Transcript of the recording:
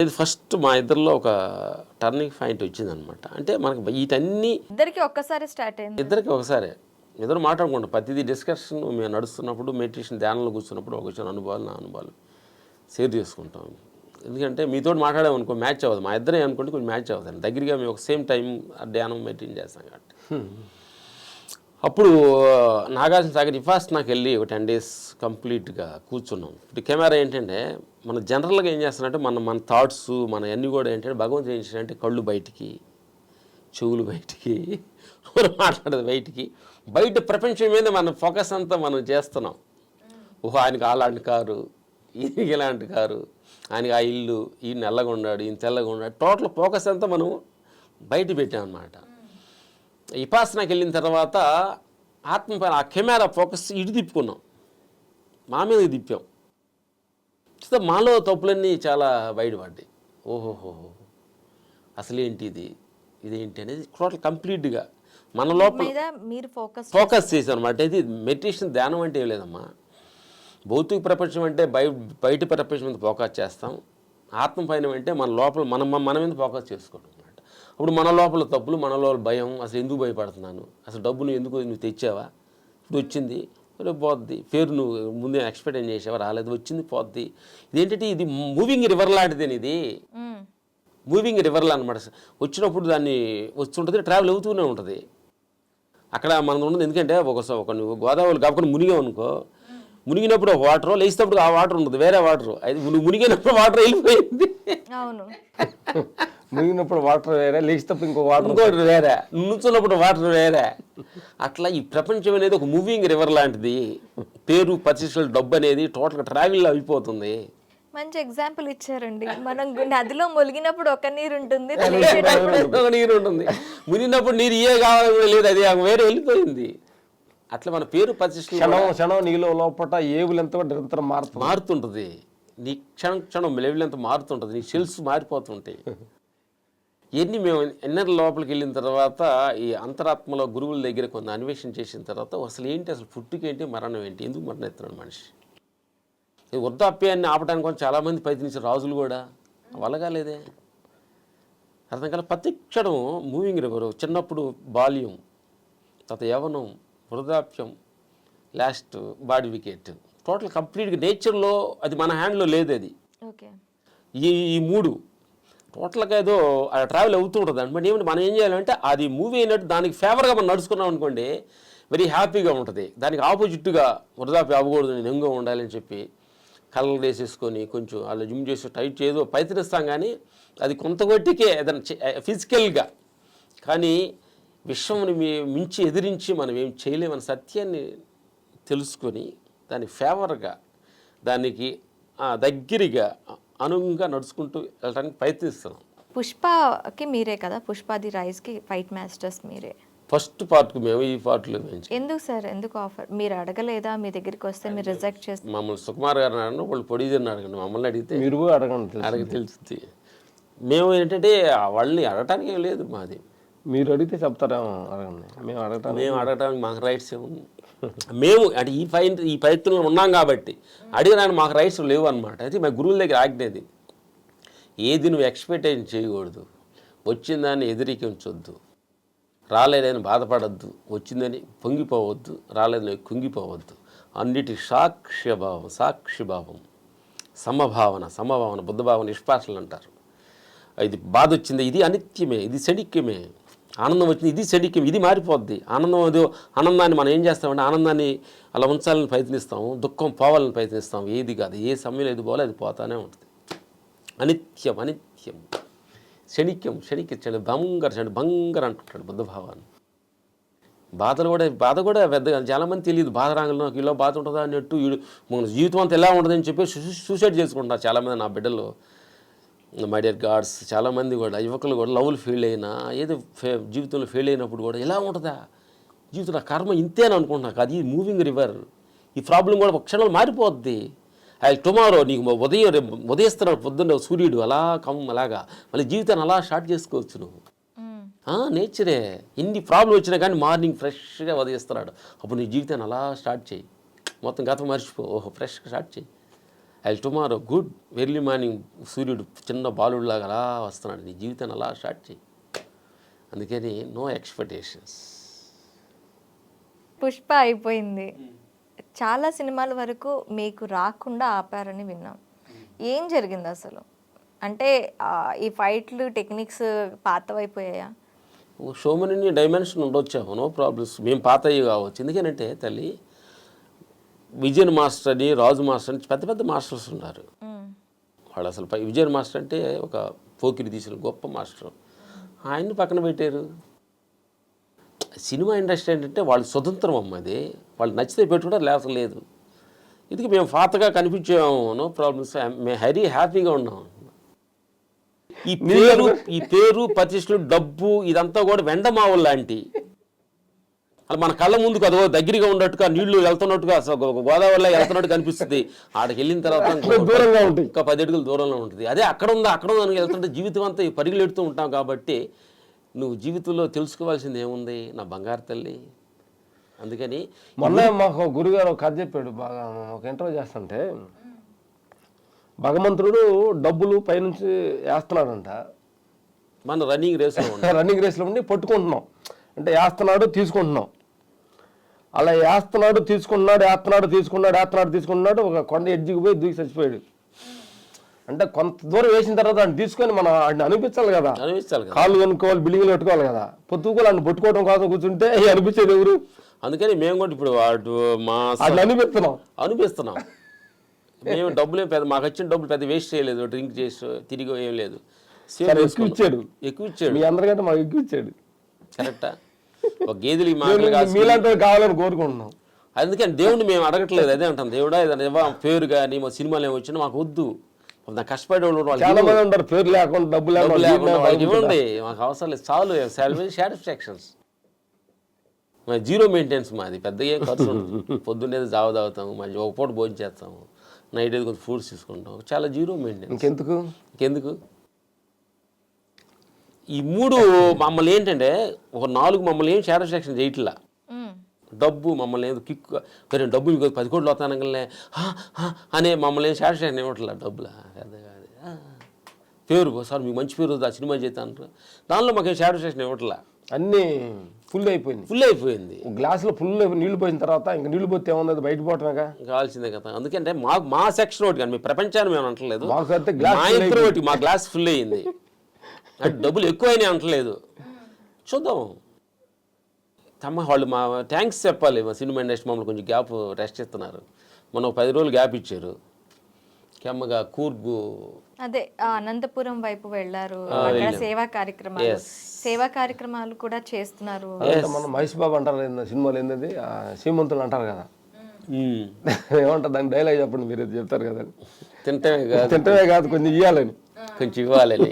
ఇది ఫస్ట్ మా ఇద్దరిలో ఒక టర్నింగ్ పాయింట్ వచ్చిందనమాట. అంటే మనకి వీటన్నీ ఇద్దరికి ఒక్కసారి స్టార్ట్ అయింది. ఇద్దరికి ఒకసారి ఇద్దరు మాట్లాడుకుంటాం. ప్రతిదీ డిస్కషన్ మేము నడుస్తున్నప్పుడు, మెడిటేషన్ ధ్యానంలో కూర్చున్నప్పుడు ఒక వచ్చిన అనుభవాలు, నా అనుభవాలు షేర్ చేసుకుంటాం. ఎందుకంటే మీతో మాట్లాడామనుకో మ్యాచ్ అవ్వదు, మా ఇద్దరే అనుకుంటే కొంచెం మ్యాచ్ అవ్వదు. దగ్గరగా మేము ఒక సేమ్ టైం ధ్యానం మెయింటైన్ చేస్తాం కాబట్టి. అప్పుడు నాగార్జున సాగర్ ఫస్ట్ నాకు వెళ్ళి ఒక 10 days కంప్లీట్గా కూర్చున్నాం. ఇప్పుడు కెమెరా ఏంటంటే మనం జనరల్గా ఏం చేస్తానంటే మన థాట్స్ మన అన్నీ కూడా ఏంటంటే భగవంతుడు ఏం చేశాడంటే కళ్ళు బయటికి, చెవులు బయటికి, మాట్లాడేది బయటికి, బయట ప్రపంచం మీద మన ఫోకస్ అంతా మనం చేస్తున్నాం. ఓహో ఆయనకి అలాంటి కారు, ఈయనకి ఇలాంటి కారు, ఆయనకి ఆ ఇల్లు, ఈయన నల్లగా ఉన్నాడు, ఈయన తెల్లగా ఉన్నాడు, టోటల్ ఫోకస్ అంతా మనం బయట పెట్టామన్నమాట. విపాసనకి వెళ్ళిన తర్వాత ఆత్మ పైన ఆ కెమెరా ఫోకస్ ఇటు తిప్పుకున్నాం, మా మీద తిప్పాం. చూస్తే మాలో తప్పులన్నీ చాలా బయటపడ్డాయి. ఓహోహో అసలేంటి ఇదేంటి అనేది టోటల్ కంప్లీట్గా మన లోపల మీరు ఫోకస్ చేసాం అనమాట. ఇది మెడిటేషన్ ధ్యానం అంటే ఏం లేదమ్మా. భౌతిక ప్రపంచం అంటే బయట ప్రపంచం మీద ఫోకస్ చేస్తాం. ఆత్మ పైన అంటే మన లోపల మన మీద ఫోకస్ చేసుకోవడం అనమాట. అప్పుడు మన లోపల తప్పులు, మన లోపల భయం, అసలు ఎందుకు భయపడుతున్నాను, అసలు డబ్బు నువ్వు తెచ్చావా, ఇప్పుడు వచ్చింది రేపు పోద్ది, పేరు నువ్వు ముందే ఎక్స్పెక్ట్ చేసావా, రాలేదు, వచ్చింది పోద్ది. ఇదేంటంటే ఇది మూవింగ్ రివర్ లాంటిదేని, ఇది మూవింగ్ రివర్లా అనమాట. వచ్చినప్పుడు దాన్ని వస్తుంటుంది, ట్రావెల్ అవుతూనే ఉంటుంది. అక్కడ మనం ఉన్నది ఎందుకంటే ఒక నువ్వు గోదావరి కాకుండా మునిగావు అనుకో, మునిగినప్పుడు ఒక వాటర్, లేచినప్పుడు ఆ వాటర్ ఉంటుంది వేరే వాటర్. అది నువ్వు మునిగినప్పుడు వాటర్ వెళ్ళిపోయింది. అవును, మునిగినప్పుడు వాటర్ వేరే, లేచినప్పుడు ఇంకోటి వేరే, నుంచున్నప్పుడు వాటర్ వేరే. అట్లా ఈ ప్రపంచం అనేది ఒక మూవింగ్ రివర్ లాంటిది. పేరు పరిశీలన డబ్బు అనేది టోటల్గా ట్రావెల్ అయిపోతుంది. మంచి ఎగ్జాంపుల్ ఇచ్చారండి. మనం నదిలో మొలిగినప్పుడు ఒక నీరు ఉంటుంది, ఒక నీరు ఉంటుంది, మునిగినప్పుడు నీరు ఏ కావాలి లేదు, అది వేరే వెళ్ళిపోయింది. అట్లా మన పేరు పరిశీలన నీలో లోపల ఏవులెంత నిరంతరం మారుతుంటుంది. నీ క్షణం లెవెల్ మారుతుంటుంది, నీ సెల్స్ మారిపోతుంటాయి. ఇవన్నీ మేము ఎన్నర లోపలికి వెళ్ళిన తర్వాత ఈ అంతరాత్మలో గురువుల దగ్గర కొంత అన్వేషణ చేసిన తర్వాత అసలు ఏంటి, అసలు పుట్టుకేంటి, మరణం ఏంటి, ఎందుకు మరణం ఎత్తున్నాడు మనిషి. ఈ వృద్ధాప్యాన్ని ఆపడానికి కొంచెం చాలామంది ప్రయత్నించారు, రాజులు కూడా, వలగాలేదే. అర్థం కాల ప్రతి క్షణం మూవింగ్ రివర్. చిన్నప్పుడు బాల్యం, తర్వాత యవనం, వృద్ధాప్యం, లాస్ట్ బాడీ వికెట్, టోటల్ కంప్లీట్గా నేచర్లో అది మన హ్యాండ్లో లేదు. అది ఈ మూడు టోటల్గా ఏదో ట్రావెల్ అవుతూ ఉంటుంది అనమాట. ఏమంటే మనం ఏం చేయాలంటే అది మూవీ అయినట్టు దానికి ఫేవర్గా మనం నడుచుకున్నాం అనుకోండి, వెరీ హ్యాపీగా ఉంటుంది. దానికి ఆపోజిట్గా వృద్ధాప్యం అవ్వకూడదు, నేను యంగ్గా ఉండాలని చెప్పి కళ్ళు వేసేసుకొని కొంచెం అలా జిమ్ చేసి టైట్ ఏదో ప్రయత్నిస్తాం. కానీ అది కొంత కొట్టికే ఏదైనా ఫిజికల్గా, కానీ విశ్వంని మించి ఎదిరించి మనం ఏం చేయలేమన్న సత్యాన్ని తెలుసుకొని దాని ఫేవర్గా, దానికి దగ్గరగా అనుగుణంగా నడుచుకుంటూ వెళ్ళడానికి ప్రయత్నిస్తున్నాం. పుష్పకి మీరే కదా, పుష్పాది రైస్కి ఫైట్ మాస్టర్స్ మీరే. ఫస్ట్ పార్ట్కి మేము, ఈ పార్ట్లో ఎందుకు సార్, ఎందుకు ఆఫర్ మీరు అడగలేదా? మీ దగ్గరికి వస్తే మీరు రిజెక్ట్ చేస్తే మమ్మల్ని సుకుమార్ గారు అడగండి, వాళ్ళు ప్రొడ్యూసర్ని అడగండి, మమ్మల్ని అడిగితే మీరు అడగండి తెలుస్తుంది. మేము ఏంటంటే వాళ్ళని అడగటానికి ఏం లేదు మాది. మీరు అడిగితే చెప్తారేమో, అడగండి. మేము అడగటానికి మాకు రైట్స్ ఏముంది. మేము అంటే ఈ ప్రయత్నంలో ఉన్నాం కాబట్టి అడిగడానికి మాకు రైట్స్ లేవు అనమాట. అయితే మా గురువుల దగ్గర ఆజ్ఞేది, ఏది నువ్వు ఎక్స్పెక్టేషన్ చేయకూడదు, వచ్చిందాన్ని ఎదిరికించొద్దు, రాలేదని బాధపడద్దు, వచ్చిందని పొంగిపోవద్దు, రాలేదని కుంగిపోవద్దు, అన్నిటి సాక్షిభావం, సమభావన, బుద్ధభావన, నిష్పాసనలు అంటారు. ఇది బాధ వచ్చింది, ఇది అనిత్యమే, ఇది శడిక్యమే. ఆనందం వచ్చింది, ఇది శడిక్యం, ఇది మారిపోద్ది. ఆనందాన్ని మనం ఏం చేస్తామంటే ఆనందాన్ని అలా ఉంచాలని ప్రయత్నిస్తాము, దుఃఖం పోవాలని ప్రయత్నిస్తాం. ఏది కాదు, ఏ సమయంలో ఏది పోవాలో అది పోతానే ఉంటుంది. అనిత్యం, క్షణిక్యం, బంగర్ అంటుంటాడు బుద్ధభావాన్ని. బాధ కూడా పెద్దగా చాలామంది తెలియదు. బాధ రాగలను నాకు ఇలా బాధ ఉంటుందా అన్నట్టు, మన జీవితం అంతా ఎలా ఉంటుందని చెప్పి సూసైడ్ చేసుకుంటున్నారు చాలామంది. నా బిడ్డలు, మై డియర్ గాడ్స్, చాలామంది కూడా యువకులు కూడా లవ్లు ఫెయిల్ అయినా, ఏదో జీవితంలో ఫెయిల్ అయినప్పుడు కూడా ఎలా ఉంటుందా జీవితం, నా కర్మ ఇంతేని అనుకుంటున్నాను. అది మూవింగ్ రివర్. ఈ ప్రాబ్లం కూడా ఒక క్షణంలో మారిపోద్ది. టుమారో నీకు ఉదయిస్తున్నాడు పొద్దున్న సూర్యుడు అలాగా మళ్ళీ జీవితాన్ని అలా స్టార్ట్ చేసుకోవచ్చు నువ్వు. నేచరే. ఎన్ని ప్రాబ్లం వచ్చినా కానీ మార్నింగ్ ఫ్రెష్గా ఉదయిస్తున్నాడు. అప్పుడు నీ జీవితాన్ని అలా స్టార్ట్ చేయి, మొత్తం గతం మర్చిపో, ఫ్రెష్గా స్టార్ట్ చేయి. టుమారో గుడ్ ఎర్లీ మార్నింగ్ సూర్యుడు చిన్న బాలుడిలాగా అలా వస్తున్నాడు, నీ జీవితాన్ని అలా స్టార్ట్ చేయి. అందుకని నో ఎక్స్పెక్టేషన్స్. పుష్ప అయిపోయింది, చాలా సినిమాల వరకు మీకు రాకుండా ఆపారని విన్నాం. ఏం జరిగింది అసలు? అంటే ఈ ఫైట్లు టెక్నిక్స్ పాతవైపోయాయా? సో మెనీ డైమెన్షన్ ఉండొచ్చాము, నో ప్రాబ్లమ్స్. మేము పాత అయ్యి కావచ్చు. ఎందుకనంటే తల్లి, విజయన్ మాస్టర్ అని, రాజు మాస్టర్ అని పెద్ద పెద్ద మాస్టర్స్ ఉన్నారు. వాళ్ళు అసలు విజయన్ మాస్టర్ అంటే ఒక పోకిరి తీసిన గొప్ప మాస్టర్, ఆయన్ని పక్కన పెట్టారు. సినిమా ఇండస్ట్రీ ఏంటంటే వాళ్ళు స్వతంత్రం అమ్మది, వాళ్ళు నచ్చితే పెట్టుకుంటే లేకపోతే లేదు. ఇది మేము పాతగా కనిపించాము, నో ప్రాబ్లమ్స్. మేము హరీ హ్యాపీగా ఉన్నాం. ఈ పేరు ప్రతిష్టలు డబ్బు ఇదంతా కూడా వెండమావులు లాంటి, అలా మన కళ్ళ ముందుకు అదో దగ్గరగా ఉన్నట్టుగా నీళ్లు వెళ్తున్నట్టుగా గోదావరిలో వెళ్తున్నట్టు కనిపిస్తుంది. ఆడికి వెళ్ళిన తర్వాత దూరంగా ఉంటుంది, ఇంకా 10 అడుగులు దూరంలో ఉంటుంది. అదే అక్కడ ఉందా అని వెళ్తుంటే జీవితం అంతా పరిగెడుతూ ఉంటాం. కాబట్టి నువ్వు జీవితంలో తెలుసుకోవాల్సింది ఏముంది నా బంగారు తల్లి. అందుకని మొన్న మాకు గురుగారు ఒక కథ చెప్పాడు, బాగా ఒక ఇంటర్వ్యూ చేస్తుంటే, భగవంతుడు డబ్బులు పైనుంచి వేస్తున్నాడంట, మన రన్నింగ్ రేస్లో ఉండి పట్టుకుంటున్నాం, అంటే వేస్తున్నాడు తీసుకుంటున్నాం, అలా వేస్తున్నాడు తీసుకుంటున్నాడు ఒక కొండ ఎడ్జికి పోయి దూకి చచ్చిపోయాడు. అంటే కొంత దూరం వేసిన తర్వాత ఆయన తీసుకొని మనం ఆయన అనిపించాలి కదా, కాళ్ళు కనుక్కోవాలి, బిల్డింగ్లు పెట్టుకోవాలి కదా, పొత్తుకోవాలి, ఆయన పట్టుకోవడం కోసం కూర్చుంటే అనిపించేది ఎవరు? అందుకని మేము కూడా ఇప్పుడు అట్లా అనిపిస్తున్నాం. మేము డబ్బులు మాకు వచ్చిన డబ్బులు పెద్ద వేస్ట్ చేయలేదు, డ్రింక్ చేసి తిరిగి ఏం లేదు. ఎక్కువ ఇచ్చాడు, మీ అందరికంటే మాకు ఎక్కువ ఇచ్చాడు. కరెక్టా? ఒక గేదెలు మీలాంటి కావాలని కోరుకుంటున్నాం. అందుకని దేవుడిని మేము అడగట్లేదు, అదే అంటాం, దేవుడా ఏదైనా పేరు కానీ మా సినిమాలు ఏమి వచ్చినా మాకు వద్దు. కష్టపడే చాలా మంది ఉంటారు పేరు లేకుండా డబ్బు లేకుండా ఇవ్వండి, మాకు అవసరం లేదు, చాలు. సాటిస్ఫాక్షన్స్. జీరో మెయింటెనెన్స్ మాది, పెద్దగా ఏం ఖర్చు ఉండదు. పొద్దున్నే జావ తాగుతాము, మంచి ఒక పూట భోజనం చేస్తాము, నైట్ ఏది కొంచెం ఫ్రూట్స్ తీసుకుంటాం, చాలా జీరో మెయింటెనెన్స్. ఇంకెందుకు ఈ 3 మమ్మల్ని ఏంటంటే ఒక 4 మమ్మల్ని ఏం సాటిస్ఫాక్షన్ చేయట్లా. డబ్బు మమ్మల్ని ఏదో కిక్, డబ్బు మీకు 10 కోట్లు వస్తానగానే అనే మమ్మల్ని ఏం సాటిస్ఫాక్షన్ ఇవ్వట్లా. డబ్బులా పెద్దగా పేరు, సార్ మీకు మంచి పేరు ఆ సినిమా చేస్తాను, దానిలో మాకేం సాటిస్ఫాక్షన్ ఇవ్వట్లా. అన్నీ ఫుల్ అయిపోయింది. గ్లాసులో ఫుల్ నీళ్లు పోయిన తర్వాత ఇంకా నీళ్లు పోతే ఏమన్నది బయట పోవటమేగా కావాల్సిందే కదా. అందుకంటే మా సెక్షన్ ఒకటి కానీ మీ ప్రపంచాన్ని మేము అంటలేదు, ఒకటి మా గ్లాస్ ఫుల్ అయ్యింది, అంటే డబ్బులు ఎక్కువైనా అంటలేదు. చూద్దాం వాళ్ళు మా థ్యాంక్స్ చెప్పాలి. మా సినిమా ఇండస్ట్రీ మమ్మల్ని కొంచెం గ్యాప్ రెస్ట్ ఇస్తున్నారు. మనం 10 రోజులు గ్యాప్ ఇచ్చారు. కెమ్మగా కూర్గు అదే అనంతపురం వైపు వెళ్ళారు, అక్కడ సేవా కార్యక్రమాలు కూడా చేస్తున్నారు. మన మహేష్ బాబు అంటారు సినిమాలు ఏంటది, శ్రీమంతులు అంటారు కదా, ఏమంటారు దాని డైలాగ్ చెప్పండి, మీరు చెప్తారు కదా. తింటమే కాదు కొంచెం ఇవ్వాలని